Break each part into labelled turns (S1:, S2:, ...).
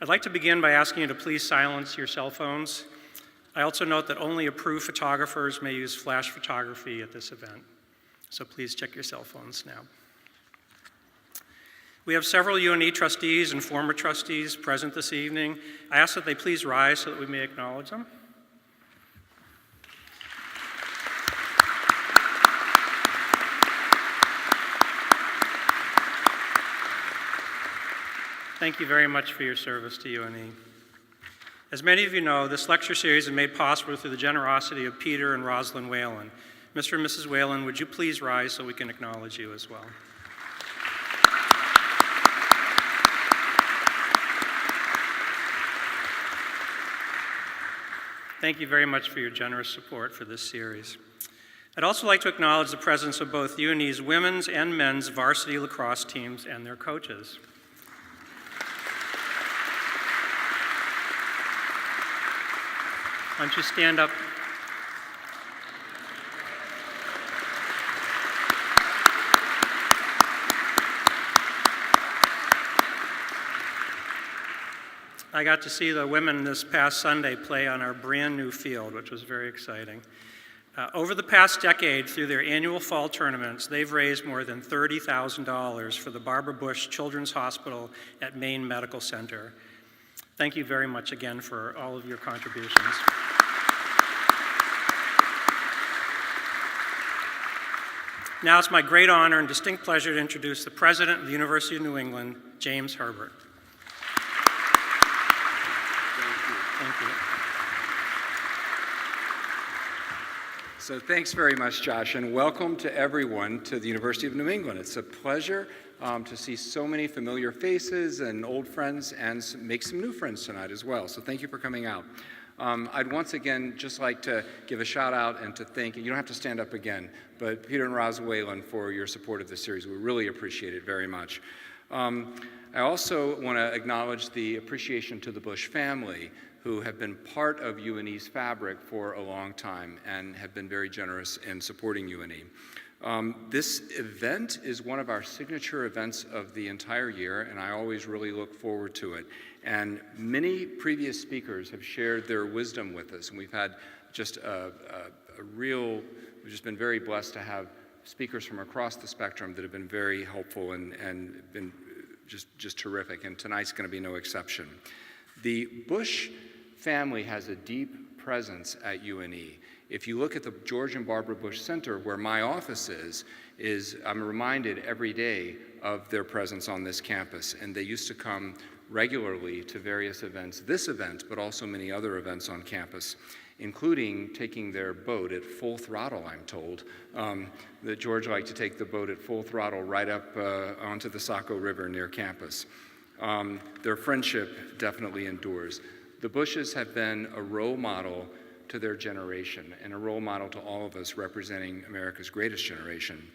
S1: I'd like to begin by asking you to please silence your cell phones. I also note that only approved photographers may use flash photography at this event, so please check your cell phones now. We have several UNE trustees and former trustees present this evening. I ask that they please rise so that we may acknowledge them. Thank you very much for your service to UNE. As many of you know, this lecture series is made possible through the generosity of Peter and Rosalind Whalen. Mr. and Mrs. Whalen, would you please rise so we can acknowledge you as well? Thank you very much for your generous support for this series. I'd also like to acknowledge the presence of both UNE's women's and men's varsity lacrosse teams and their coaches. Why don't you stand up? I got to see the women this past Sunday play on our brand new field, which was very exciting. Over the past decade, through their annual fall tournaments, they've raised more than $30,000 for the Barbara Bush Children's Hospital at Maine Medical Center. Thank you very much again for all of your contributions. Now it's my great honor and distinct pleasure to introduce the President of the University of New England, James Herbert. Thank you.
S2: So thanks very much, Josh, and welcome to everyone to the University of New England. It's a pleasure to see so many familiar faces and old friends and make some new friends tonight as well. So thank you for coming out. I'd once again just like to give a shout out and to thank, you don't have to stand up again, but Peter and Roz Whalen for your support of this series. We really appreciate it very much. I also want to acknowledge the appreciation to the Bush family, who have been part of UNE's fabric for a long time and have been very generous in supporting UNE. This event is one of our signature events of the entire year, and I always really look forward to it. And many previous speakers have shared their wisdom with us, and we've had just we've just been very blessed to have speakers from across the spectrum that have been very helpful and been just terrific, and tonight's going to be no exception. The Bush family has a deep presence at UNE. If you look at the George and Barbara Bush Center, where my office is I'm reminded every day of their presence on this campus, and they used to come regularly to various events, this event, but also many other events on campus, including taking their boat at full throttle, I'm told. That George liked to take the boat at full throttle right up onto the Saco River near campus. Their friendship definitely endures. The Bushes have been a role model to their generation and a role model to all of us representing America's greatest generation.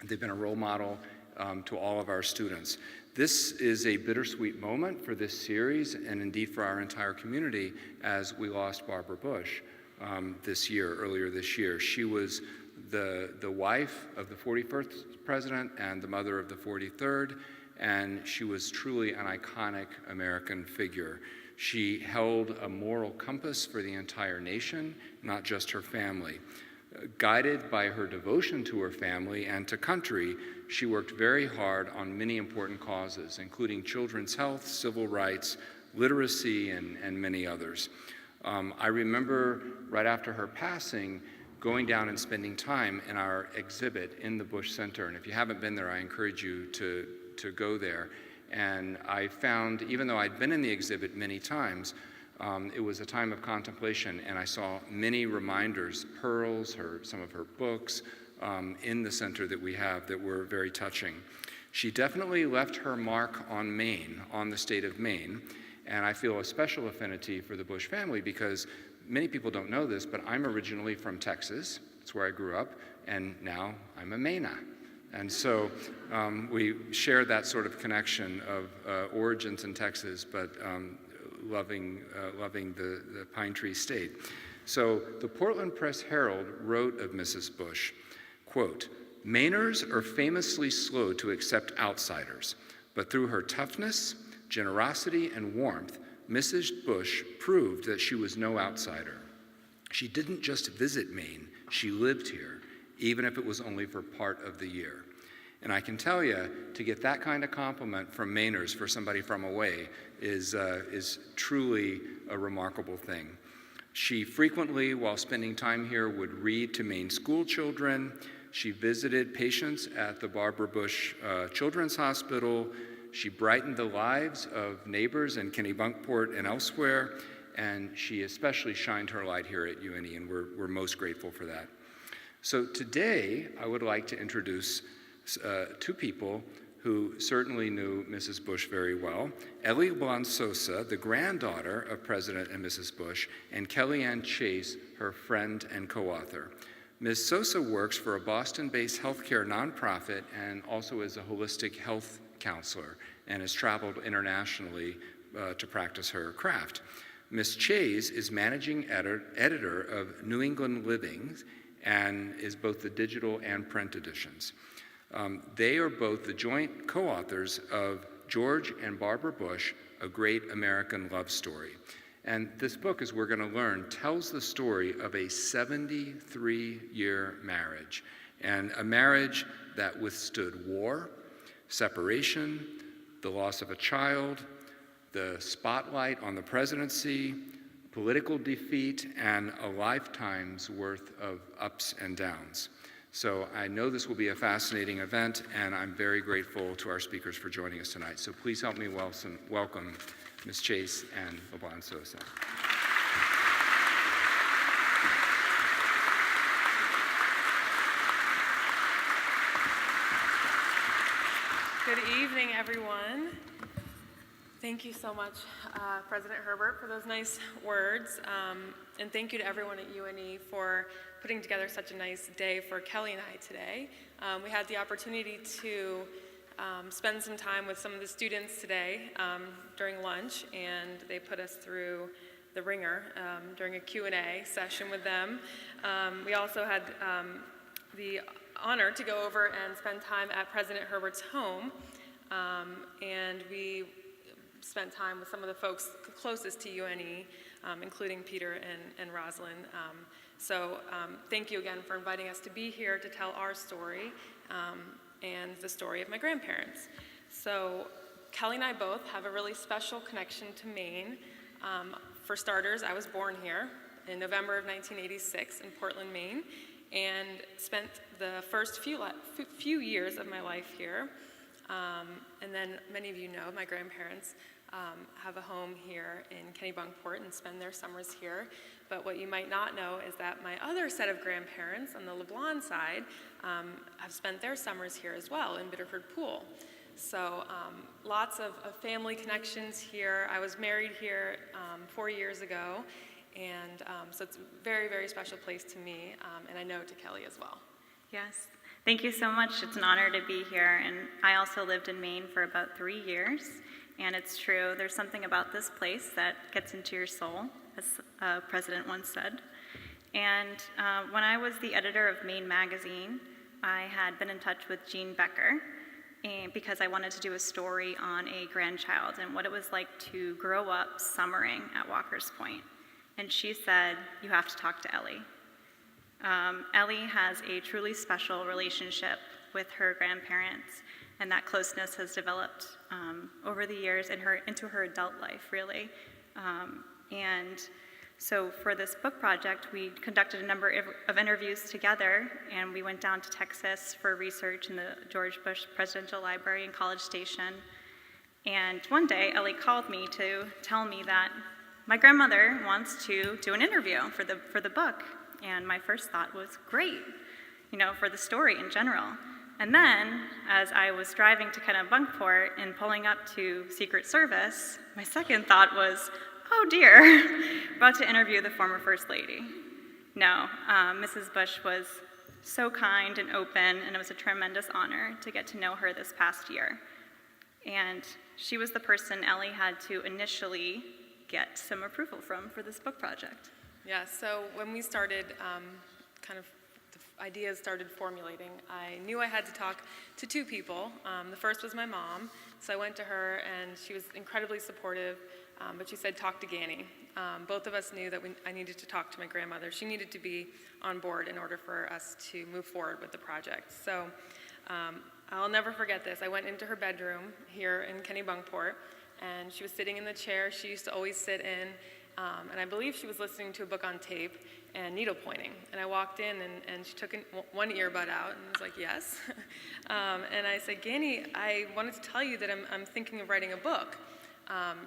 S2: They've been a role model to all of our students. This is a bittersweet moment for this series and indeed for our entire community as we lost Barbara Bush earlier this year. She was the wife of the 41st president and the mother of the 43rd, and she was truly an iconic American figure. She held a moral compass for the entire nation, not just her family. Guided by her devotion to her family and to country, she worked very hard on many important causes, including children's health, civil rights, literacy, and many others. I remember right after her passing, going down and spending time in our exhibit in the Bush Center. And if you haven't been there, I encourage you to go there. And I found, even though I'd been in the exhibit many times, it was a time of contemplation, and I saw many reminders, pearls, some of her books, in the center that we have that were very touching. She definitely left her mark on Maine, on the state of Maine, and I feel a special affinity for the Bush family because many people don't know this, but I'm originally from Texas. That's where I grew up, and now I'm a Mainer. And so we share that sort of connection of origins in Texas, but loving the Pine Tree State. So the Portland Press Herald wrote of Mrs. Bush, quote, "Mainers are famously slow to accept outsiders, but through her toughness, generosity, and warmth, Mrs. Bush proved that she was no outsider. She didn't just visit Maine, she lived here, even if it was only for part of the year. And I can tell you, to get that kind of compliment from Mainers for somebody from away is truly a remarkable thing. She frequently, while spending time here, would read to Maine school children. She visited patients at the Barbara Bush Children's Hospital. She brightened the lives of neighbors in Kennebunkport and elsewhere, and she especially shined her light here at UNE, and we're most grateful for that. So today, I would like to introduce two people who certainly knew Mrs. Bush very well: Ellie LeBlond Sosa, the granddaughter of President and Mrs. Bush, and Kellyanne Chase, her friend and co-author. Ms. Sosa works for a Boston-based healthcare nonprofit and also is a holistic health counselor and has traveled internationally to practice her craft. Ms. Chase is managing editor of New England Living and is both the digital and print editions. They are both the joint co-authors of George and Barbara Bush, A Great American Love Story. And this book, as we're going to learn, tells the story of a 73-year marriage, and a marriage that withstood war, separation, the loss of a child, the spotlight on the presidency, political defeat, and a lifetime's worth of ups and downs. So I know this will be a fascinating event, and I'm very grateful to our speakers for joining us tonight. So please help me welcome Ms. Chase and LeBlond Sosa.
S3: Good evening, everyone. Thank you so much, President Herbert, for those nice words. And thank you to everyone at UNE for putting together such a nice day for Kelly and I today. We had the opportunity to spend some time with some of the students today during lunch, and they put us through the ringer during a Q&A session with them. We also had the honor to go over and spend time at President Herbert's home, and we spent time with some of the folks closest to UNE, including Peter and Rosalind. So thank you again for inviting us to be here to tell our story and the story of my grandparents. So Kelly and I both have a really special connection to Maine. For starters, I was born here in November of 1986 in Portland, Maine, and spent the first few years of my life here. And then many of you know my grandparents have a home here in Kennebunkport and spend their summers here. But what you might not know is that my other set of grandparents on the LeBlond side have spent their summers here as well in Biddeford Pool. So lots of family connections here. I was married here 4 years ago, and so it's a very, very special place to me, and I know to Kelly as well.
S4: Yes, thank you so much. It's an honor to be here, and I also lived in Maine for about 3 years, and it's true, there's something about this place that gets into your soul, as a president once said. And when I was the editor of Maine Magazine, I had been in touch with Jean Becker, and because I wanted to do a story on a grandchild and what it was like to grow up summering at Walker's Point. And she said, you have to talk to Ellie. Ellie has a truly special relationship with her grandparents, and that closeness has developed over the years into her adult life, really. And so for this book project, we conducted a number of interviews together, and we went down to Texas for research in the George Bush Presidential Library in College Station. And one day, Ellie called me to tell me that my grandmother wants to do an interview for the book. And my first thought was, great, for the story in general. And then, as I was driving to Kennebunkport and pulling up to Secret Service, my second thought was, oh dear, about to interview the former First Lady. No, Mrs. Bush was so kind and open, and it was a tremendous honor to get to know her this past year. And she was the person Ellie had to initially get some approval from for this book project.
S3: Yeah, so when we started, the ideas started formulating, I knew I had to talk to two people. The first was my mom, so I went to her, and she was incredibly supportive but she said, talk to Ganny. Both of us knew that I needed to talk to my grandmother. She needed to be on board in order for us to move forward with the project. So I'll never forget this. I went into her bedroom here in Kennebunkport, and she was sitting in the chair she used to always sit in, and I believe she was listening to a book on tape and needle pointing. And I walked in, and she took one earbud out and was like, yes. And I said, Ganny, I wanted to tell you that I'm thinking of writing a book.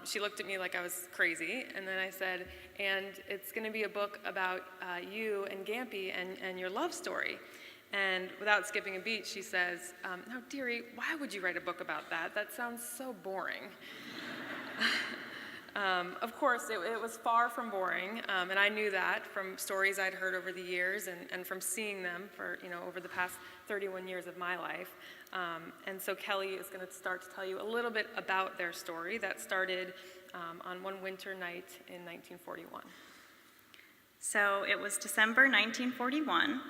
S3: She looked at me like I was crazy, and then I said, and it's going to be a book about you and Gampy and your love story. And without skipping a beat, she says, no, dearie, why would you write a book about that? That sounds so boring. Of course, it was far from boring, and I knew that from stories I'd heard over the years and from seeing them for, over the past 31 years of my life. And so Kelly is going to start to tell you a little bit about their story that started on one winter night in 1941.
S4: So it was December 1941,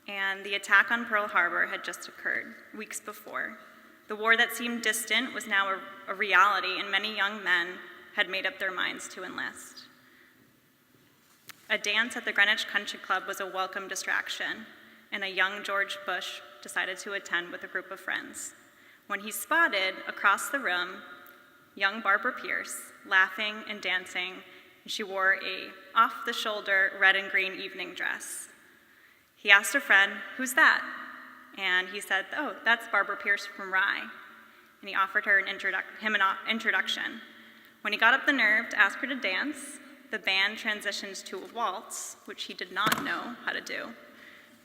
S4: and the attack on Pearl Harbor had just occurred weeks before. The war that seemed distant was now a reality, and many young men had made up their minds to enlist. A dance at the Greenwich Country Club was a welcome distraction, and a young George Bush decided to attend with a group of friends, when he spotted across the room young Barbara Pierce laughing and dancing, and she wore a off-the-shoulder red and green evening dress. He asked a friend, who's that? And he said, oh, that's Barbara Pierce from Rye. And he offered her an introduction. When he got up the nerve to ask her to dance, the band transitioned to a waltz, which he did not know how to do.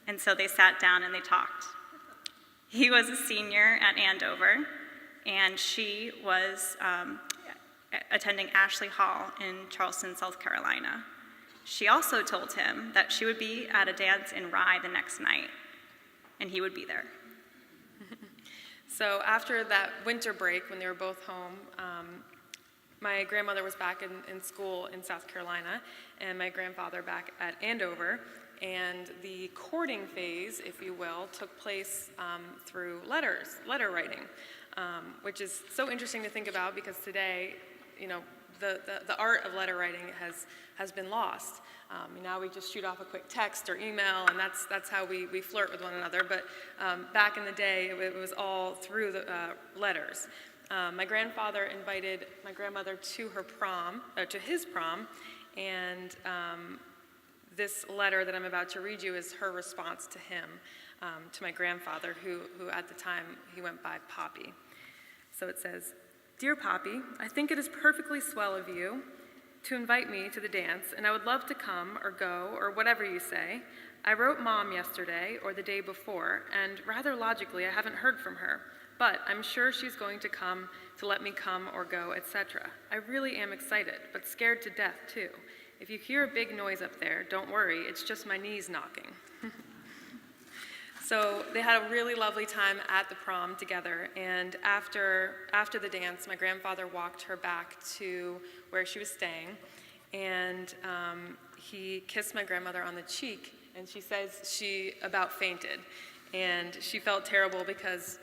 S4: And so they sat down and they talked. He was a senior at Andover, and she was attending Ashley Hall in Charleston, South Carolina. She also told him that she would be at a dance in Rye the next night, and he would be there.
S3: So after that winter break, when they were both home, my grandmother was back in school in South Carolina, and my grandfather back at Andover, and the courting phase, if you will, took place through letter writing, which is so interesting to think about because today, the art of letter writing has been lost. Now we just shoot off a quick text or email, and that's how we flirt with one another. But back in the day, it was all through the letters. My grandfather invited my grandmother to his prom, and this letter that I'm about to read you is her response to him, to my grandfather, who at the time he went by Poppy. So it says, Dear Poppy, I think it is perfectly swell of you to invite me to the dance, and I would love to come or go or whatever you say. I wrote Mom yesterday or the day before, and rather logically I haven't heard from her, but I'm sure she's going to come to let me come or go, etc. I really am excited, but scared to death too. If you hear a big noise up there, don't worry, it's just my knees knocking. So they had a really lovely time at the prom together, and after the dance, my grandfather walked her back to where she was staying, and he kissed my grandmother on the cheek, and she says she about fainted, and she felt terrible because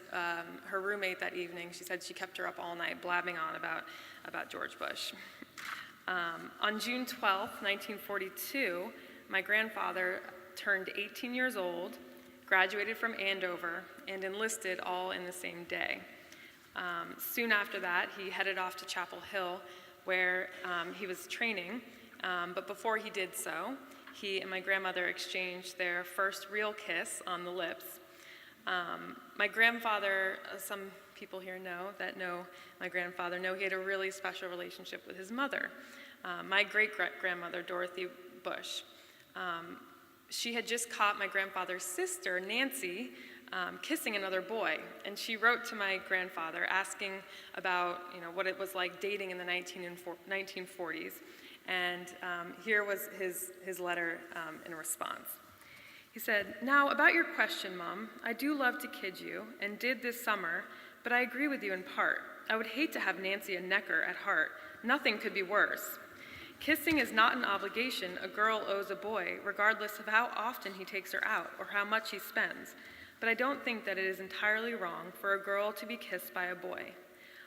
S3: her roommate that evening, she said she kept her up all night blabbing on about George Bush. On June 12th, 1942, my grandfather turned 18 years old, graduated from Andover, and enlisted all in the same day. Soon after that, he headed off to Chapel Hill, where he was training, but before he did so, he and my grandmother exchanged their first real kiss on the lips. My grandfather, some people here know my grandfather know he had a really special relationship with his mother, my great-grandmother, Dorothy Bush. She had just caught my grandfather's sister, Nancy, kissing another boy, and she wrote to my grandfather asking about what it was like dating in the 1940s, and here was his letter in response. He said, Now, about your question, Mom, I do love to kid you, and did this summer, but I agree with you in part. I would hate to have Nancy a necker at heart. Nothing could be worse. Kissing is not an obligation a girl owes a boy, regardless of how often he takes her out or how much he spends. But I don't think that it is entirely wrong for a girl to be kissed by a boy.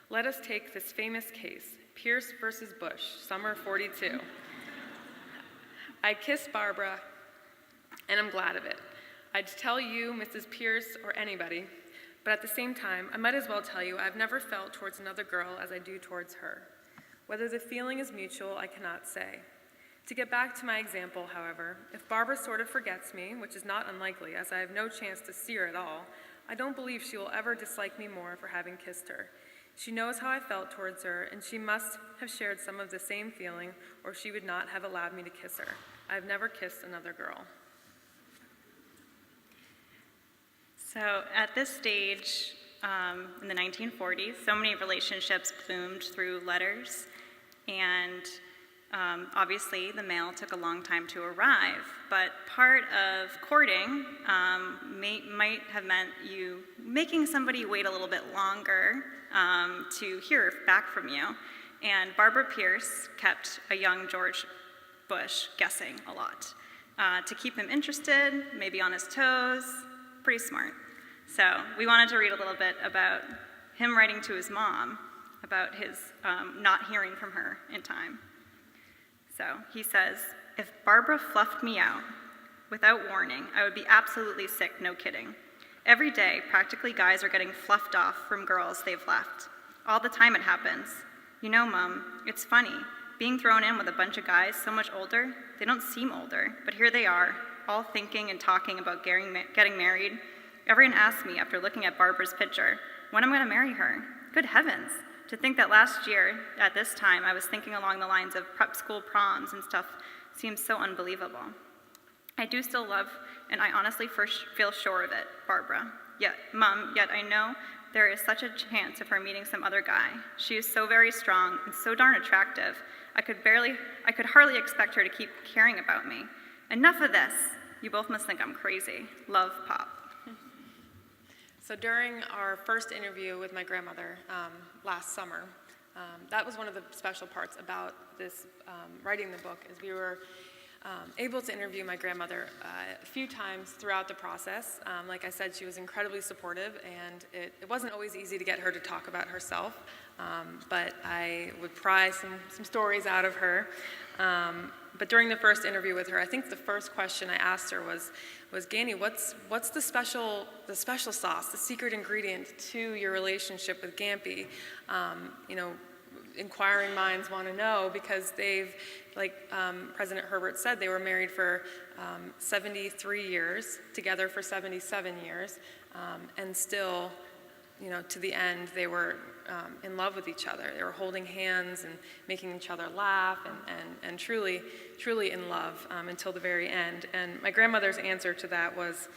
S3: Let us take this famous case. Pierce versus Bush, summer 42. I kissed Barbara, and I'm glad of it. I'd tell you, Mrs. Pierce, or anybody, but at the same time, I might as well tell you I've never felt towards another girl as I do towards her. Whether the feeling is mutual, I cannot say. To get back to my example, however, if Barbara sort of forgets me, which is not unlikely as I have no chance to see her at all, I don't believe she will ever dislike me more for having kissed her. She knows how I felt towards her, and she must have shared some of the same feeling, or she would not have allowed me to kiss her. I've never kissed another girl.
S4: So at this stage, in the 1940s, so many relationships bloomed through letters, and obviously the mail took a long time to arrive, but part of courting might have meant you making somebody wait a little bit longer to hear back from you. And Barbara Pierce kept a young George Bush guessing a lot to keep him interested, maybe on his toes. Pretty smart. So we wanted to read a little bit about him writing to his mom about his not hearing from her in time. So he says, if Barbara fluffed me out without warning, I would be absolutely sick, no kidding. Every day, practically guys are getting fluffed off from girls they've left. All the time it happens. You know, Mom, it's funny. Being thrown in with a bunch of guys so much older, they don't seem older, but here they are, all thinking and talking about getting married. Everyone asks me after looking at Barbara's picture, when am I going to marry her? Good heavens. To think that last year, at this time, I was thinking along the lines of prep school proms and stuff seems so unbelievable. I do still love, and I honestly feel sure of it, Barbara. Yet I know there is such a chance of her meeting some other guy. She is so very strong and so darn attractive. I could hardly expect her to keep caring about me. Enough of this. You both must think I'm crazy. Love, Pop.
S3: So during our first interview with my grandmother last summer, that was one of the special parts about this writing the book, is we were able to interview my grandmother a few times throughout the process. Like I said, she was incredibly supportive, and it wasn't always easy to get her to talk about herself, but I would pry some stories out of her. But during the first interview with her, I think the first question I asked her was Ganny, what's the special sauce, the secret ingredient to your relationship with Gampy? Inquiring minds want to know, because they've, like President Herbert said, they were married for 73 years, together for 77 years, and still, to the end, they were in love with each other. They were holding hands and making each other laugh and truly, truly in love until the very end. And my grandmother's answer to that was,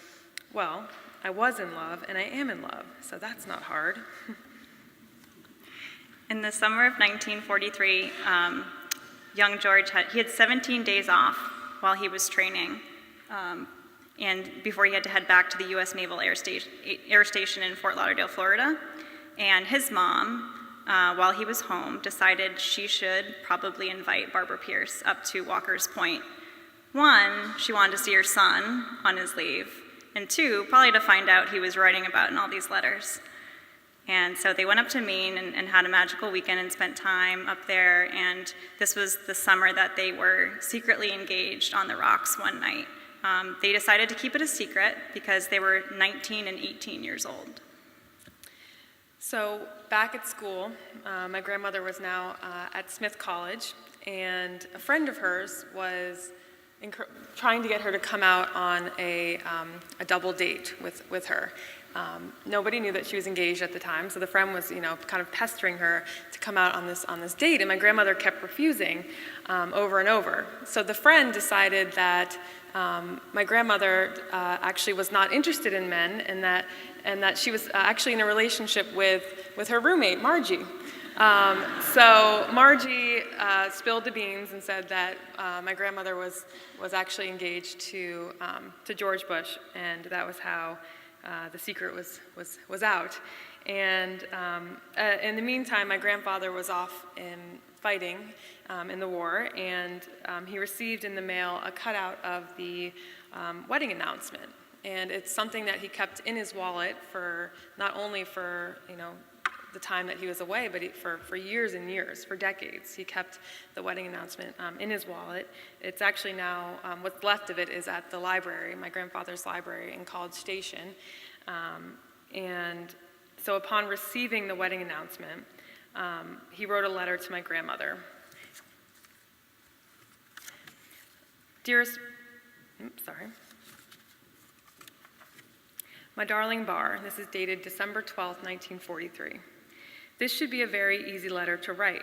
S3: well, I was in love and I am in love, so that's not hard.
S4: In the summer of 1943, young George had 17 days off while he was training, and before he had to head back to the U.S. Naval Air Station in Fort Lauderdale, Florida. And his mom, while he was home, decided she should probably invite Barbara Pierce up to Walker's Point. One, she wanted to see her son on his leave, and two, probably to find out he was writing about in all these letters. And so they went up to Maine and had a magical weekend and spent time up there, and this was the summer that they were secretly engaged on the rocks one night. They decided to keep it a secret because they were 19 and 18 years old.
S3: So back at school, my grandmother was now at Smith College, and a friend of hers was trying to get her to come out on a double date with her. Nobody knew that she was engaged at the time, so the friend was, kind of pestering her to come out on this date, and my grandmother kept refusing over and over. So the friend decided that my grandmother actually was not interested in men, and that she was actually in a relationship with her roommate, Margie. So Margie spilled the beans and said that my grandmother was actually engaged to George Bush, and that was how the secret was out. And in the meantime, my grandfather was off fighting in the war, and he received in the mail a cutout of the wedding announcement. And it's something that he kept in his wallet for not only for the time that he was away, but for years and years, for decades, he kept the wedding announcement in his wallet. It's actually now, what's left of it is at the library, my grandfather's library in College Station. And so upon receiving the wedding announcement, he wrote a letter to my grandmother. Dearest, my darling Bar, this is dated December 12th, 1943. This should be a very easy letter to write.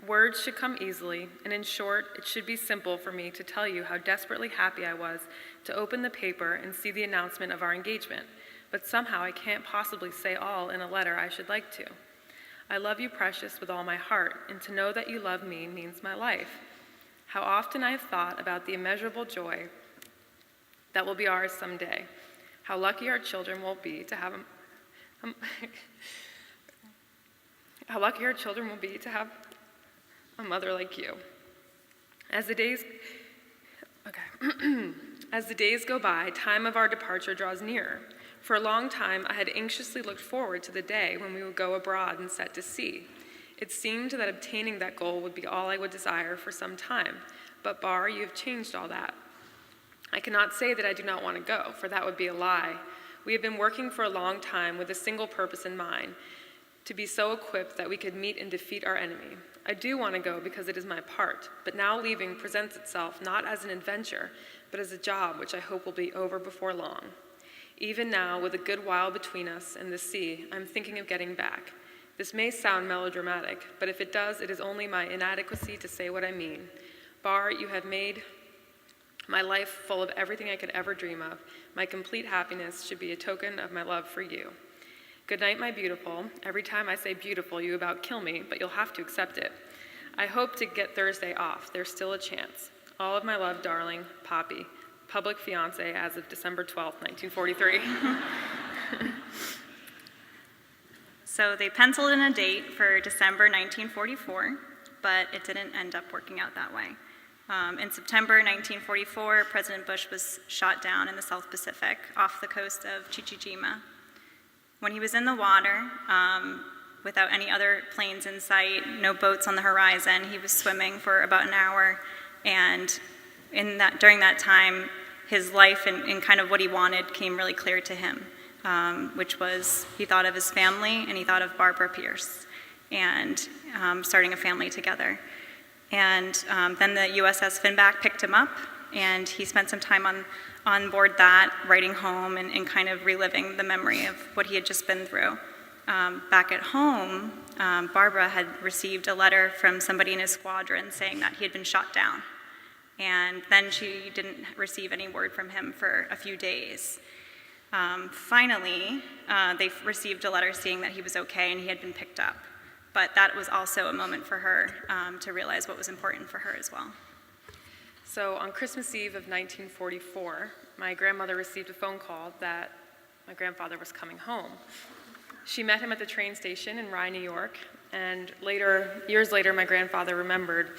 S3: Words should come easily, and in short, it should be simple for me to tell you how desperately happy I was to open the paper and see the announcement of our engagement, but somehow I can't possibly say all in a letter I should like to. I love you, precious, with all my heart, and to know that you love me means my life. How often I have thought about the immeasurable joy that will be ours someday. How lucky our children will be to have a mother like you. As the days go by, time of our departure draws nearer. For a long time, I had anxiously looked forward to the day when we would go abroad and set to sea. It seemed that obtaining that goal would be all I would desire for some time. But Bar, you have changed all that. I cannot say that I do not want to go, for that would be a lie. We have been working for a long time with a single purpose in mind, to be so equipped that we could meet and defeat our enemy. I do want to go because it is my part, but now leaving presents itself not as an adventure, but as a job which I hope will be over before long. Even now, with a good while between us and the sea, I'm thinking of getting back. This may sound melodramatic, but if it does, it is only my inadequacy to say what I mean. Bar, you have made my life full of everything I could ever dream of. My complete happiness should be a token of my love for you. Good night, my beautiful. Every time I say beautiful, you about kill me, but you'll have to accept it. I hope to get Thursday off. There's still a chance. All of my love, darling, Poppy. Public fiance as of December 12th, 1943.
S4: So they penciled in a date for December 1944, but it didn't end up working out that way. In September 1944, President Bush was shot down in the South Pacific off the coast of Chichijima. When he was in the water, without any other planes in sight, no boats on the horizon, he was swimming for about an hour, and during that time, his life and kind of what he wanted came really clear to him, which was he thought of his family and he thought of Barbara Pierce and starting a family together. And then the USS Finback picked him up, and he spent some time on board that, writing home and kind of reliving the memory of what he had just been through. Back at home, Barbara had received a letter from somebody in his squadron saying that he had been shot down. And then she didn't receive any word from him for a few days. Finally, they received a letter saying that he was okay and he had been picked up. But that was also a moment for her to realize what was important for her as well.
S3: So on Christmas Eve of 1944, my grandmother received a phone call that my grandfather was coming home. She met him at the train station in Rye, New York, and years later, my grandfather remembered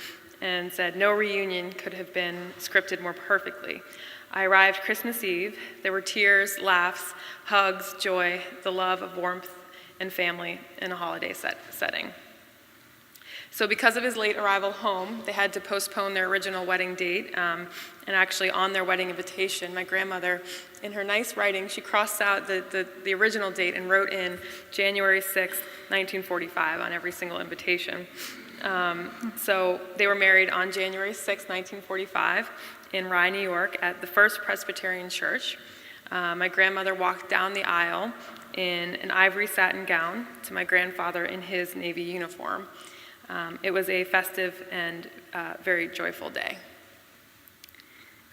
S3: and said, "No reunion could have been scripted more perfectly. I arrived Christmas Eve. There were tears, laughs, hugs, joy, the love of warmth and family in a holiday setting." So because of his late arrival home, they had to postpone their original wedding date, and actually on their wedding invitation, my grandmother, in her nice writing, she crossed out the original date and wrote in January 6th, 1945 on every single invitation. So they were married on January 6th, 1945 in Rye, New York at the First Presbyterian Church. My grandmother walked down the aisle in an ivory satin gown to my grandfather in his Navy uniform. It was a festive and very joyful day.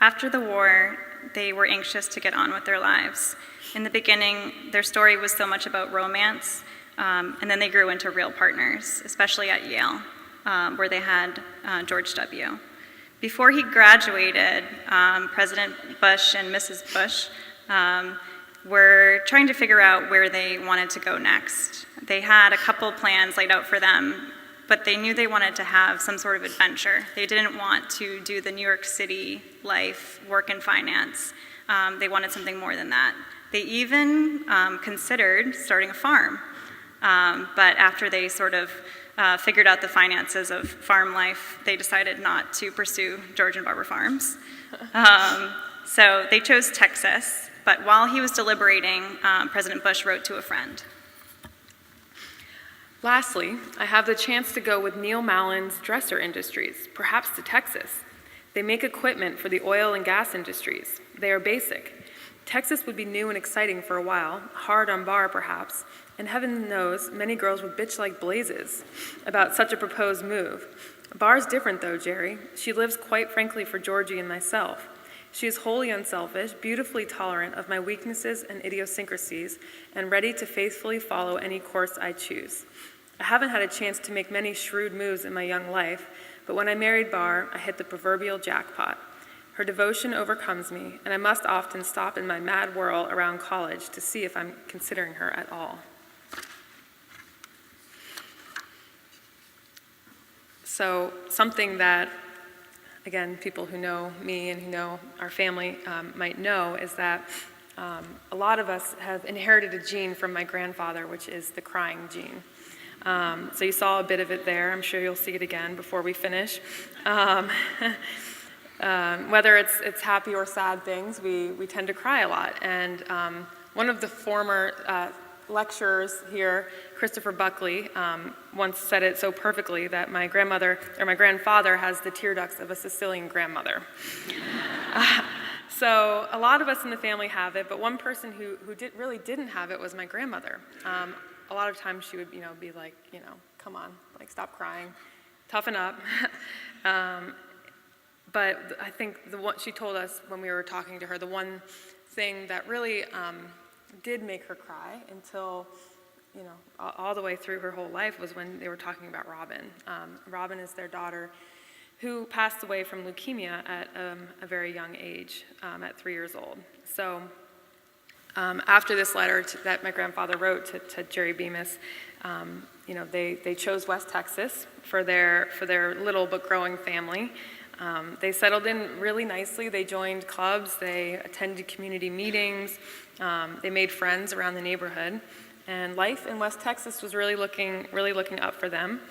S4: After the war, they were anxious to get on with their lives. In the beginning, their story was so much about romance, and then they grew into real partners, especially at Yale, where they had George W. Before he graduated, President Bush and Mrs. Bush were trying to figure out where they wanted to go next. They had a couple plans laid out for them, but they knew they wanted to have some sort of adventure. They didn't want to do the New York City life, work in finance. They wanted something more than that. They even considered starting a farm. But after they sort of figured out the finances of farm life, they decided not to pursue George and Barbara Farms. So they chose Texas, but while he was deliberating, President Bush wrote to a friend.
S3: Lastly, I have the chance to go with Neil Mallon's Dresser Industries, perhaps to Texas. They make equipment for the oil and gas industries. They are basic. Texas would be new and exciting for a while, hard on Bar perhaps, and heaven knows many girls would bitch like blazes about such a proposed move. Bar's different though, Jerry. She lives quite frankly for Georgie and myself. She is wholly unselfish, beautifully tolerant of my weaknesses and idiosyncrasies, and ready to faithfully follow any course I choose. I haven't had a chance to make many shrewd moves in my young life, but when I married Bar, I hit the proverbial jackpot. Her devotion overcomes me, and I must often stop in my mad whirl around college to see if I'm considering her at all. So something that, again, people who know me and who know our family might know is that a lot of us have inherited a gene from my grandfather, which is the crying gene. So you saw a bit of it there. I'm sure you'll see it again before we finish. Whether it's happy or sad things, we tend to cry a lot. And one of the former lecturers here, Christopher Buckley, once said it so perfectly that my grandfather has the tear ducts of a Sicilian grandmother. So a lot of us in the family have it, but one person who really didn't have it was my grandmother. A lot of times she would, be like, come on, like stop crying, toughen up. But I think she told us when we were talking to her, the one thing that really did make her cry until, all the way through her whole life was when they were talking about Robin. Robin is their daughter who passed away from leukemia at a very young age, at 3 years old. So after this letter that my grandfather wrote to Jerry Bemis, they chose West Texas for their little but growing family. They settled in really nicely. They joined clubs. They attended community meetings. They made friends around the neighborhood. And life in West Texas was really looking up for them.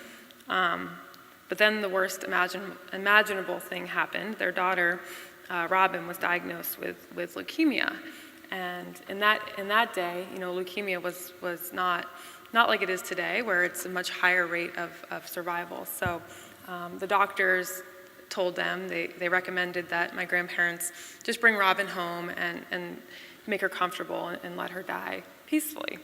S3: But then the worst imaginable thing happened. Their daughter, Robin, was diagnosed with leukemia. And in that day, leukemia was not like it is today, where it's a much higher rate of survival. So the doctors told them, they recommended that my grandparents just bring Robin home and make her comfortable and let her die peacefully.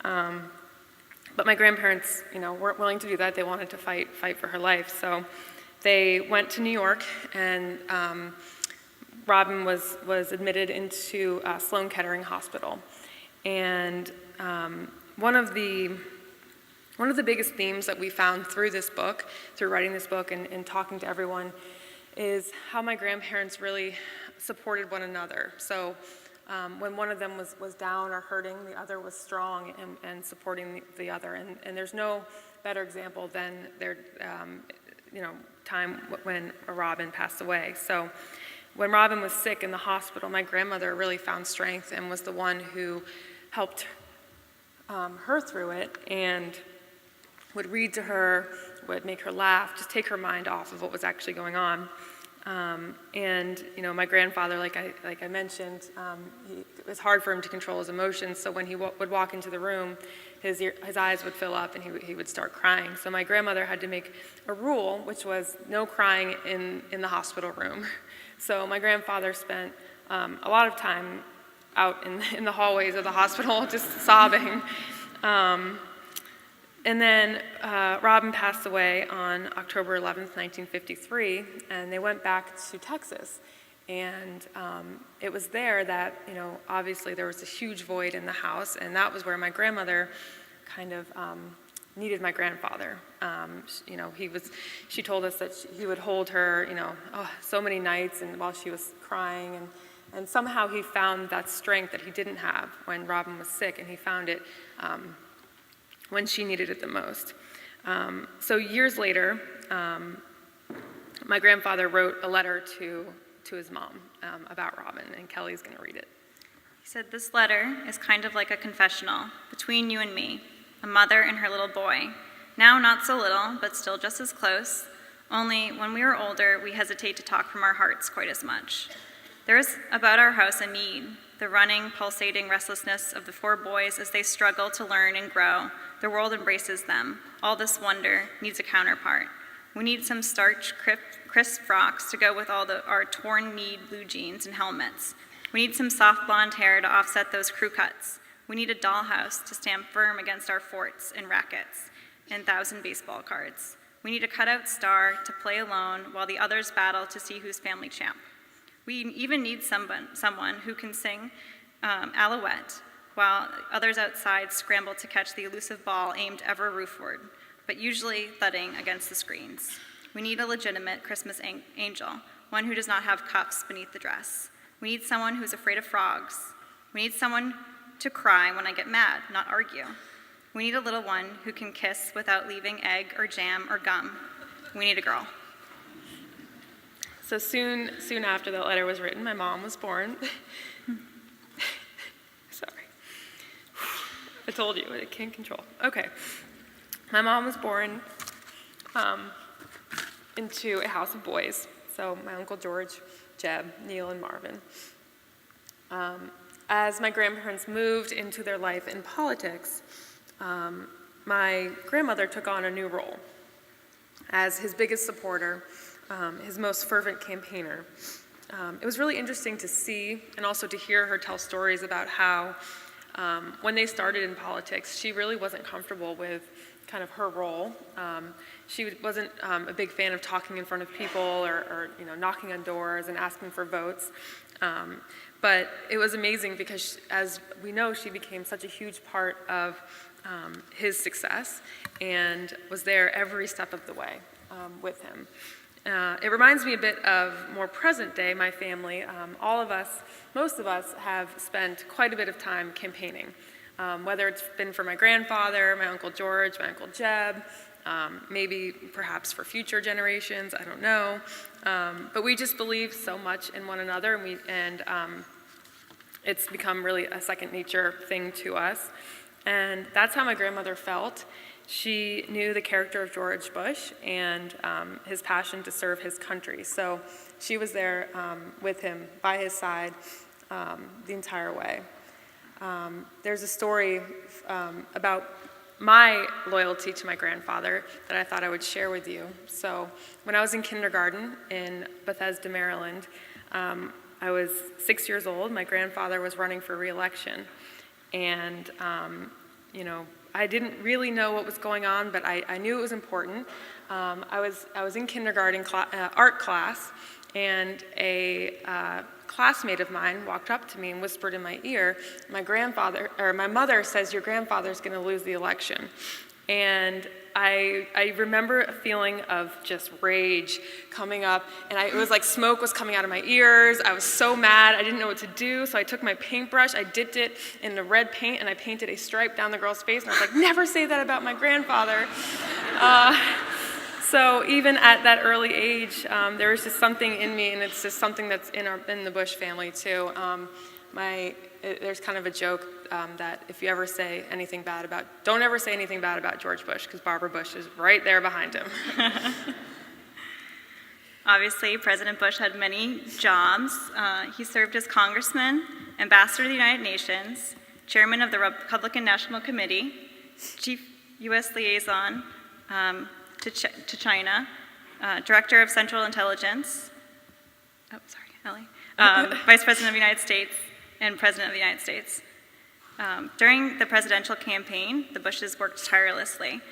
S3: But my grandparents, weren't willing to do that. They wanted to fight for her life. So they went to New York, and Robin was admitted into Sloan Kettering Hospital. And one of the biggest themes that we found through this book, through writing this book and talking to everyone, is how my grandparents really supported one another. So when one of them was down or hurting, the other was strong and supporting the other. And there's no better example than their time when Robin passed away. So when Robin was sick in the hospital, my grandmother really found strength and was the one who helped her through it and would read to her, would make her laugh, just take her mind off of what was actually going on. And my grandfather, like I mentioned, it was hard for him to control his emotions. So when he would walk into the room, his eyes would fill up and he would start crying. So my grandmother had to make a rule, which was no crying in the hospital room. So my grandfather spent a lot of time out in the hallways of the hospital, just sobbing. And then Robin passed away on October 11th, 1953, and they went back to Texas. And it was there that, obviously there was a huge void in the house, and that was where my grandmother kind of needed my grandfather. She told us that he would hold her, so many nights and while she was crying, and somehow he found that strength that he didn't have when Robin was sick, and he found it when she needed it the most. So years later, my grandfather wrote a letter to his mom about Robin, and Kelly's going to read it.
S4: He said, "This letter is kind of like a confessional between you and me. a mother and her little boy. Now not so little, but still just as close. Only when we are older, we hesitate to talk from our hearts quite as much. There is about our house a need, the running, pulsating restlessness of the 4 boys as they struggle to learn and grow. The world embraces them. All this wonder needs a counterpart. We need some starch, crisp frocks to go with all our torn kneed blue jeans and helmets. We need some soft blonde hair to offset those crew cuts. We need a dollhouse to stand firm against our forts and rackets and 1,000 baseball cards. We need a cutout star to play alone while the others battle to see who's family champ. We even need someone who can sing Alouette while others outside scramble to catch the elusive ball aimed ever roofward, but usually thudding against the screens. We need a legitimate Christmas angel, one who does not have cuffs beneath the dress. We need someone who's afraid of frogs. We need someone to cry when I get mad, not argue. We need a little one who can kiss without leaving egg or jam or gum. We need a girl.
S3: So soon after that letter was written, my mom was born. Sorry. I told you, I can't control. Okay. My mom was born into a house of boys. So my Uncle George, Jeb, Neil, and Marvin. As my grandparents moved into their life in politics, my grandmother took on a new role as his biggest supporter, his most fervent campaigner. It was really interesting to see and also to hear her tell stories about how when they started in politics, she really wasn't comfortable with kind of her role. She wasn't a big fan of talking in front of people or knocking on doors and asking for votes. But it was amazing because, as we know, she became such a huge part of his success and was there every step of the way with him. It reminds me a bit of more present day, my family. Most of us have spent quite a bit of time campaigning, whether it's been for my grandfather, my Uncle George, my Uncle Jeb, maybe perhaps for future generations, I don't know. But we just believe so much in one another, and it's become really a second nature thing to us. And that's how my grandmother felt. She knew the character of George Bush and his passion to serve his country. So she was there with him, by his side, the entire way. There's a story about my loyalty to my grandfather that I thought I would share with you. So when I was in kindergarten in Bethesda, Maryland, I was 6 years old. My grandfather was running for re-election. And, I didn't really know what was going on, but I knew it was important. I was in kindergarten art class, and a classmate of mine walked up to me and whispered in my ear, my mother says your grandfather's going to lose the election. And I remember a feeling of just rage coming up, and it was like smoke was coming out of my ears. I was so mad, I didn't know what to do, so I took my paintbrush, I dipped it in the red paint, and I painted a stripe down the girl's face, and I was like, never say that about my grandfather. So even at that early age, there was just something in me, and it's just something that's in the Bush family too. There's kind of a joke that if you ever say anything bad don't ever say anything bad about George Bush, because Barbara Bush is right there behind him.
S4: Obviously, President Bush had many jobs. He served as congressman, ambassador to the United Nations, chairman of the Republican National Committee, chief U.S. liaison to China, director of Central Intelligence, Ellie, vice president of the United States, and president of the United States. During the presidential campaign, the Bushes worked tirelessly.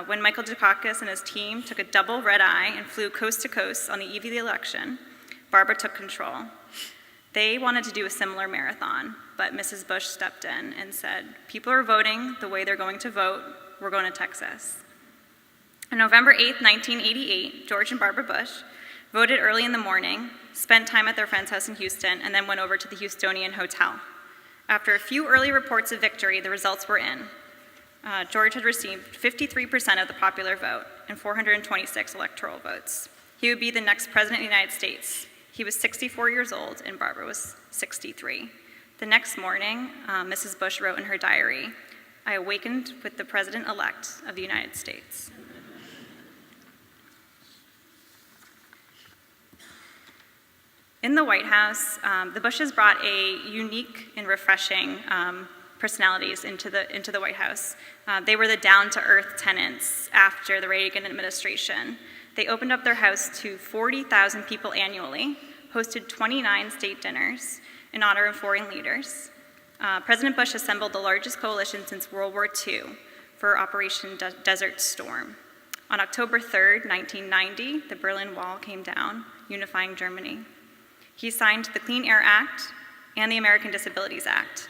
S4: When Michael Dukakis and his team took a double red eye and flew coast to coast on the eve of the election, Barbara took control. They wanted to do a similar marathon, but Mrs. Bush stepped in and said, people are voting the way they're going to vote, we're going to Texas. On November 8th, 1988, George and Barbara Bush voted early in the morning, spent time at their friend's house in Houston, and then went over to the Houstonian Hotel. After a few early reports of victory, the results were in. George had received 53% of the popular vote and 426 electoral votes. He would be the next president of the United States. He was 64 years old, and Barbara was 63. The next morning, Mrs. Bush wrote in her diary, I awakened with the President-elect of the United States. In the White House, the Bushes brought a unique and refreshing personalities into the White House. They were the down-to-earth tenants after the Reagan administration. They opened up their house to 40,000 people annually, hosted 29 state dinners in honor of foreign leaders. President Bush assembled the largest coalition since World War II for Operation Desert Storm. On October 3rd, 1990, the Berlin Wall came down, unifying Germany. He signed the Clean Air Act and the American Disabilities Act.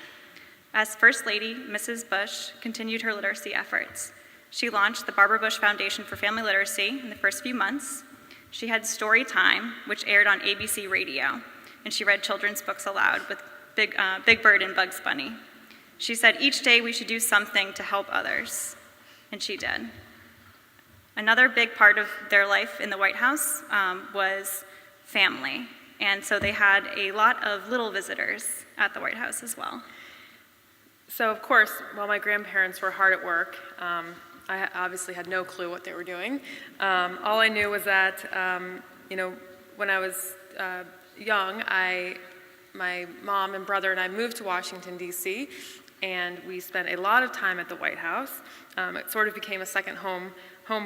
S4: As First Lady, Mrs. Bush continued her literacy efforts. She launched the Barbara Bush Foundation for Family Literacy in the first few months. She had Story Time, which aired on ABC Radio, and she read children's books aloud with Big Bird and Bugs Bunny. She said each day we should do something to help others, and she did. Another big part of their life in the White House was family, and so they had a lot of little visitors at the White House as well.
S3: So of course, while my grandparents were hard at work, I obviously had no clue what they were doing. All I knew was that, when I was young, my mom and brother and I moved to Washington, D.C., and we spent a lot of time at the White House. It sort of became a second home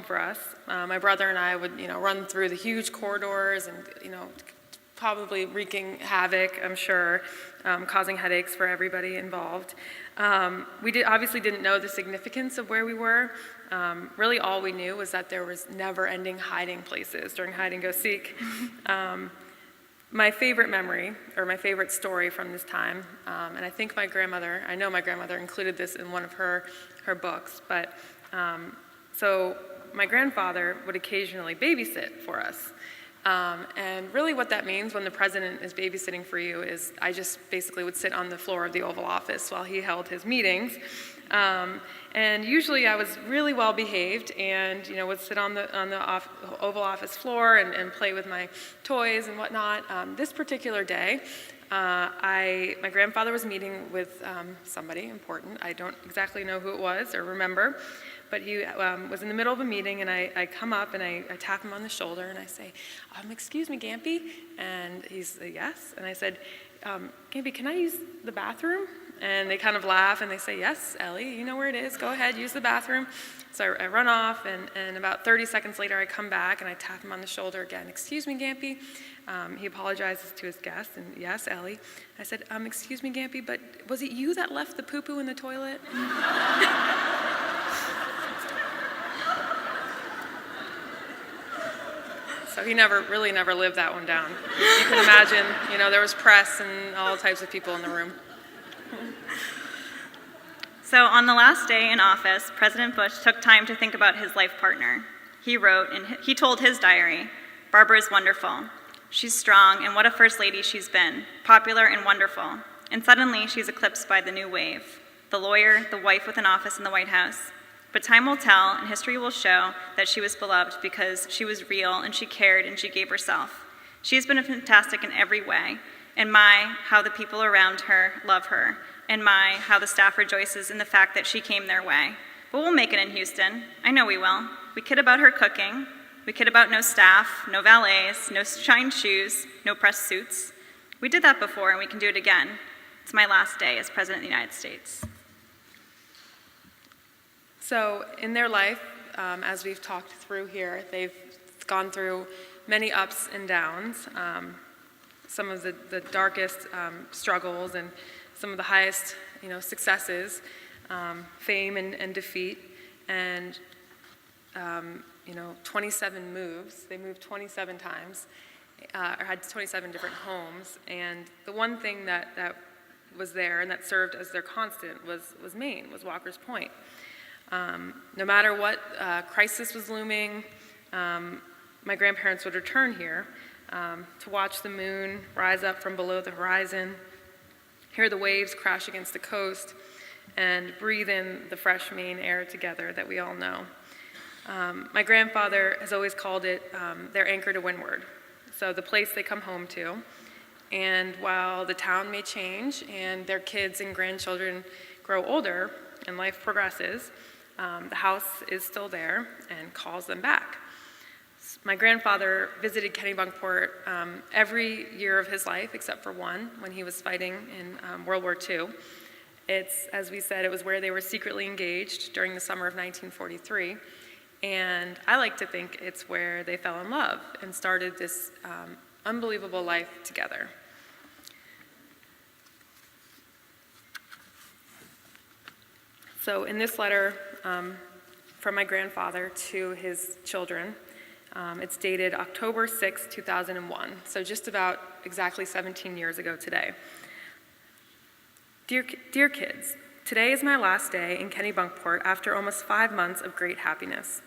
S3: for us. My brother and I would, run through the huge corridors and, probably wreaking havoc, I'm sure, causing headaches for everybody involved. We obviously didn't know the significance of where we were. Really all we knew was that there was never-ending hiding places during hide-and-go-seek. My favorite memory, or my favorite story from this time, and I know my grandmother included this in one of her books, but so my grandfather would occasionally babysit for us. And really what that means when the president is babysitting for you is I just basically would sit on the floor of the Oval Office while he held his meetings. And usually I was really well behaved and would sit on the Oval Office floor and play with my toys and whatnot. This particular day, my grandfather was meeting with somebody important. I don't exactly know who it was or remember, but he was in the middle of a meeting, and I come up and I tap him on the shoulder and I say, "Excuse me, Gampy," and he's yes, and I said, "Gampy, can I use the bathroom?" And they kind of laugh and they say, "Yes, Ellie, you know where it is. Go ahead, use the bathroom." So I run off, and about 30 seconds later I come back and I tap him on the shoulder again. "Excuse me, Gampy." He apologizes to his guest, and "Yes, Ellie." I said, "Excuse me, Gampy, but was it you that left the poo-poo in the toilet?" So he really never lived that one down. You can imagine, there was press and all types of people in the room.
S4: So on the last day in office, President Bush took time to think about his life partner. He wrote, and he told his diary, "Barbara is wonderful. She's strong, and what a first lady she's been, popular and wonderful. And suddenly she's eclipsed by the new wave, the lawyer, the wife with an office in the White House. But time will tell, and history will show that she was beloved because she was real, and she cared, and she gave herself. She has been fantastic in every way, and my, how the people around her love her, and my, how the staff rejoices in the fact that she came their way. But we'll make it in Houston. I know we will. We kid about her cooking. We kid about no staff, no valets, no shined shoes, no pressed suits. We did that before, and we can do it again. It's my last day as President of the United States."
S3: So in their life, as we've talked through here, they've gone through many ups and downs, some of the darkest struggles and some of the highest successes, fame and defeat, and 27 moves. They moved 27 times, or had 27 different homes, and the one thing that was there and that served as their constant was Maine, was Walker's Point. No matter what crisis was looming, my grandparents would return here to watch the moon rise up from below the horizon, hear the waves crash against the coast, and breathe in the fresh Maine air together that we all know. My grandfather has always called it their anchor to windward, so the place they come home to. And while the town may change and their kids and grandchildren grow older, and life progresses, the house is still there and calls them back. My grandfather visited Kennebunkport every year of his life except for one, when he was fighting in World War II. It's, as we said, it was where they were secretly engaged during the summer of 1943. And I like to think it's where they fell in love and started this unbelievable life together. So in this letter from my grandfather to his children, it's dated October 6, 2001, so just about exactly 17 years ago today. Dear kids, today is my last day in Kennebunkport after almost 5 months of great happiness.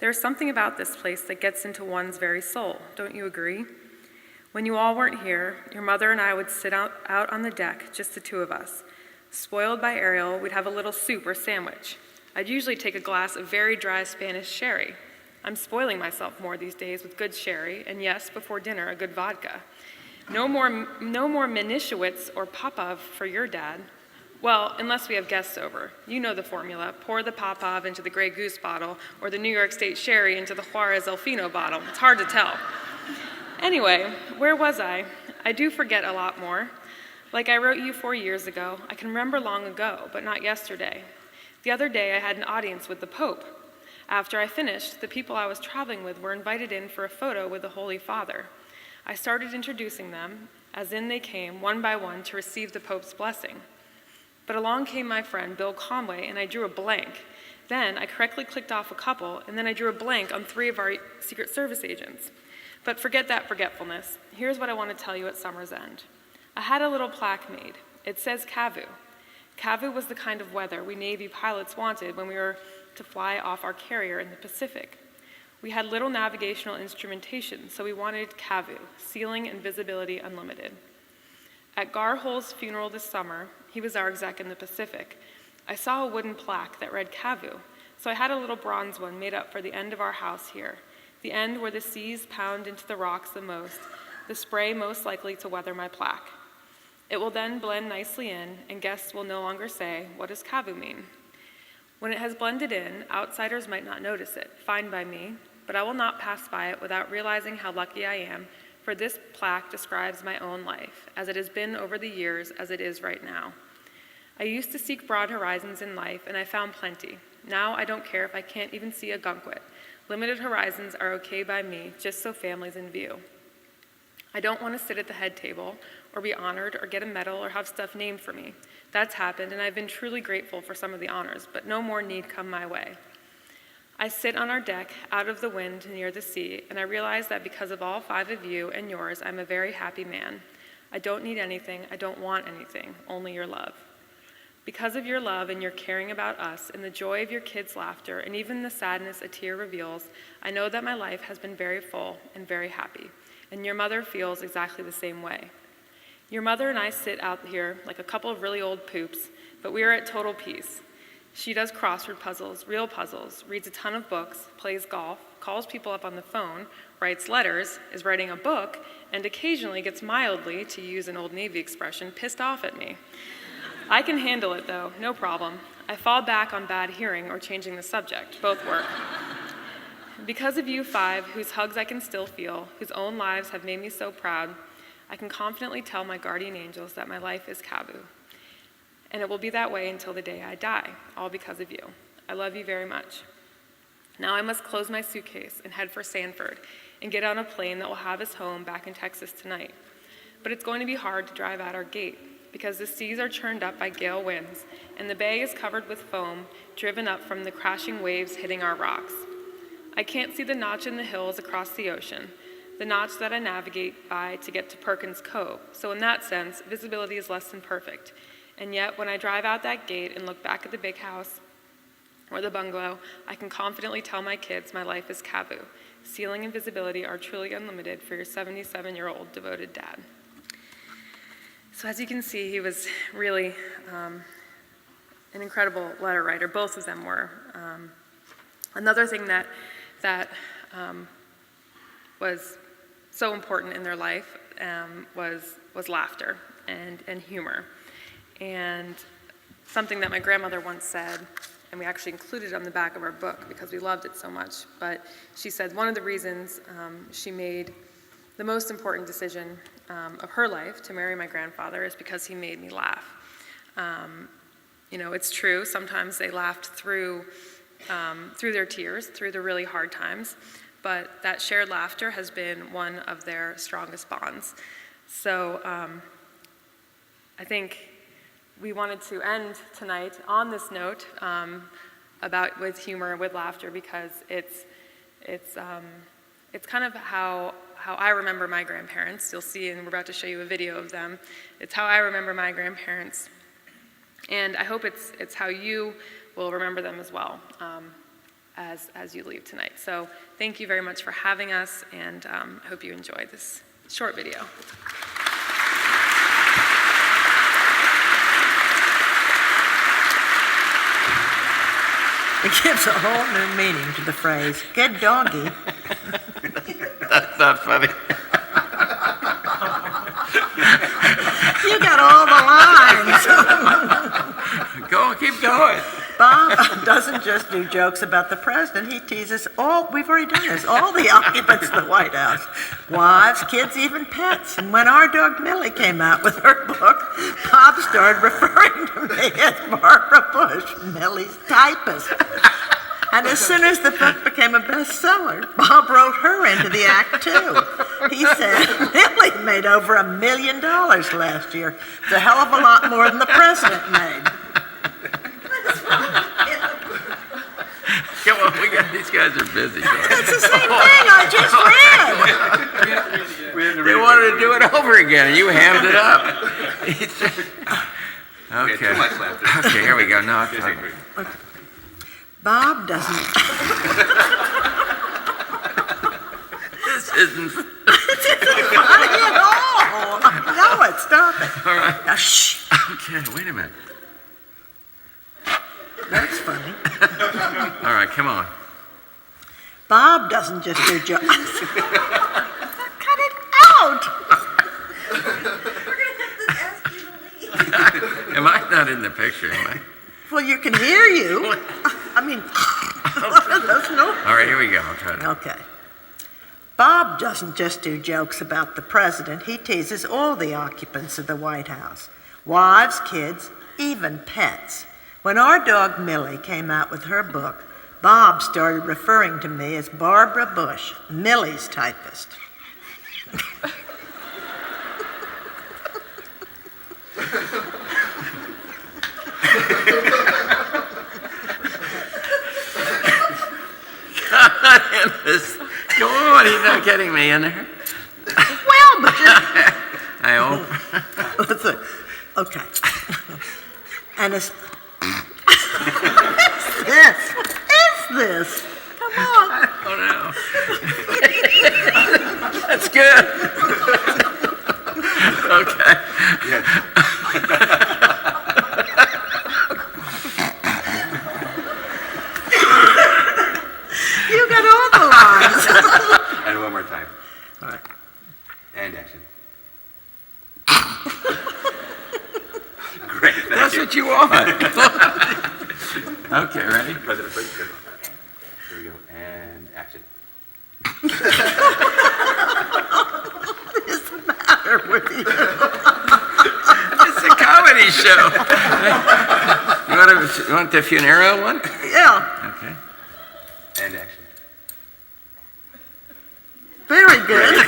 S3: There's something about this place that gets into one's very soul, don't you agree? When you all weren't here, your mother and I would sit out on the deck, just the two of us. Spoiled by Ariel, we'd have a little soup or sandwich. I'd usually take a glass of very dry Spanish sherry. I'm spoiling myself more these days with good sherry, and yes, before dinner, a good vodka. No more Minischewitz or Popov for your dad. Well, unless we have guests over. You know the formula. Pour the Popov into the Grey Goose bottle, or the New York State Sherry into the Juarez El Fino bottle. It's hard to tell. Anyway, where was I? I do forget a lot more. Like I wrote you 4 years ago, I can remember long ago, but not yesterday. The other day I had an audience with the Pope. After I finished, the people I was traveling with were invited in for a photo with the Holy Father. I started introducing them, as in they came, one by one, to receive the Pope's blessing. But along came my friend, Bill Conway, and I drew a blank. Then I correctly clicked off a couple, and then I drew a blank on 3 of our Secret Service agents. But forget that forgetfulness. Here's what I want to tell you at summer's end. I had a little plaque made. It says CAVU. CAVU was the kind of weather we Navy pilots wanted when we were to fly off our carrier in the Pacific. We had little navigational instrumentation, so we wanted CAVU, Ceiling and Visibility Unlimited. At Gar Hole's funeral this summer, he was our exec in the Pacific, I saw a wooden plaque that read CAVU, so I had a little bronze one made up for the end of our house here, the end where the seas pound into the rocks the most, the spray most likely to weather my plaque. It will then blend nicely in, and guests will no longer say, what does CAVU mean? When it has blended in, outsiders might not notice it, fine by me, but I will not pass by it without realizing how lucky I am, for this plaque describes my own life, as it has been over the years, as it is right now. I used to seek broad horizons in life, and I found plenty. Now I don't care if I can't even see a gunkwit. Limited horizons are okay by me, just so family's in view. I don't want to sit at the head table, or be honored, or get a medal, or have stuff named for me. That's happened, and I've been truly grateful for some of the honors, but no more need come my way. I sit on our deck, out of the wind, near the sea, and I realize that because of all 5 of you and yours, I'm a very happy man. I don't need anything, I don't want anything, only your love. Because of your love and your caring about us, and the joy of your kids' laughter, and even the sadness a tear reveals, I know that my life has been very full and very happy, and your mother feels exactly the same way. Your mother and I sit out here like a couple of really old poops, but we are at total peace. She does crossword puzzles, real puzzles, reads a ton of books, plays golf, calls people up on the phone, writes letters, is writing a book, and occasionally gets mildly, to use an old Navy expression, pissed off at me. I can handle it though, no problem. I fall back on bad hearing or changing the subject, both work. Because of you 5, whose hugs I can still feel, whose own lives have made me so proud, I can confidently tell my guardian angels that my life is CAVU. And it will be that way until the day I die, all because of you. I love you very much. Now I must close my suitcase and head for Sanford and get on a plane that will have us home back in Texas tonight. But it's going to be hard to drive out our gate because the seas are churned up by gale winds and the bay is covered with foam driven up from the crashing waves hitting our rocks. I can't see the notch in the hills across the ocean, the notch that I navigate by to get to Perkins Cove, so in that sense, visibility is less than perfect. And yet, when I drive out that gate and look back at the big house or the bungalow, I can confidently tell my kids my life is CAVU. Ceiling and visibility are truly unlimited for your 77-year-old devoted dad. So as you can see, he was really an incredible letter writer. Both of them were. Another thing that was so important in their life was laughter and humor. And something that my grandmother once said, and we actually included it on the back of our book because we loved it so much. But she said one of the reasons she made the most important decision of her life to marry my grandfather is because he made me laugh. It's true, sometimes they laughed through their tears, through the really hard times, but that shared laughter has been one of their strongest bonds. So I think we wanted to end tonight on this note with humor, with laughter, because it's kind of how I remember my grandparents. You'll see, and we're about to show you a video of them. It's how I remember my grandparents, and I hope it's how you will remember them as well as you leave tonight. So thank you very much for having us, and I hope you enjoyed this short video.
S5: It gives a whole new meaning to the phrase, good doggy.
S6: That's not funny.
S5: You got all the lines.
S6: Go, keep going.
S5: Bob doesn't just do jokes about the president, he teases we've already done this, all the occupants of the White House. Wives, kids, even pets. And when our dog Millie came out with her book, Bob started referring to me as Barbara Bush, Millie's typist. And as soon as the book became a bestseller, Bob wrote her into the act too. He said, Millie made over $1 million last year. It's a hell of a lot more than the president made.
S6: Come on, these guys are busy.
S5: That's the same thing I just read.
S6: They wanted to do it over again, and you hammed it up. Okay.
S7: Too much laughter.
S6: Okay, here we go. No, it's
S5: Okay. Bob doesn't.
S6: This isn't.
S5: Funny at all. No, it's stop it.
S6: All right.
S5: Now, shh.
S6: Okay, wait a minute.
S5: That's funny.
S6: All right, come on.
S5: Bob doesn't just do jokes. Cut it out. We're going to have to ask you to leave.
S6: Am I not in the picture, am I?
S5: Well, you can hear you. I mean, there's no.
S6: All right, here we go. I'll try to.
S5: Okay. Bob doesn't just do jokes about the president. He teases all the occupants of the White House. Wives, kids, even pets. When our dog Millie came out with her book, Bob started referring to me as Barbara Bush, Millie's typist.
S6: Go on, he's not getting me in there.
S5: Well, but just...
S6: I hope.
S5: Okay. And it's... What is this? Come on.
S6: Oh, no. That's good. Okay.
S5: You got all the lines.
S7: And one more time.
S5: All right.
S7: And action. Great, thank
S6: That's
S7: you.
S6: what you want. Okay, ready?
S7: President, please. Good. Here we go. And action.
S5: What is the matter with you?
S6: It's a comedy show. You want the funeral one?
S5: Yeah,
S6: Okay.
S7: And action.
S5: very good.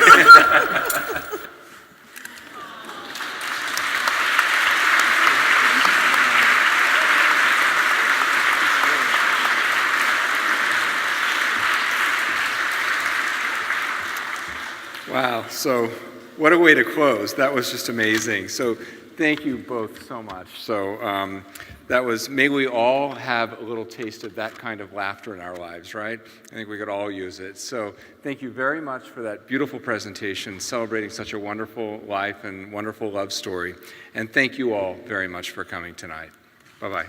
S2: Wow, so what a way to close. That was just amazing. So thank you both so much. So may we all have a little taste of that kind of laughter in our lives, right? I think we could all use it. So thank you very much for that beautiful presentation, celebrating such a wonderful life and wonderful love story. And thank you all very much for coming tonight. Bye-bye.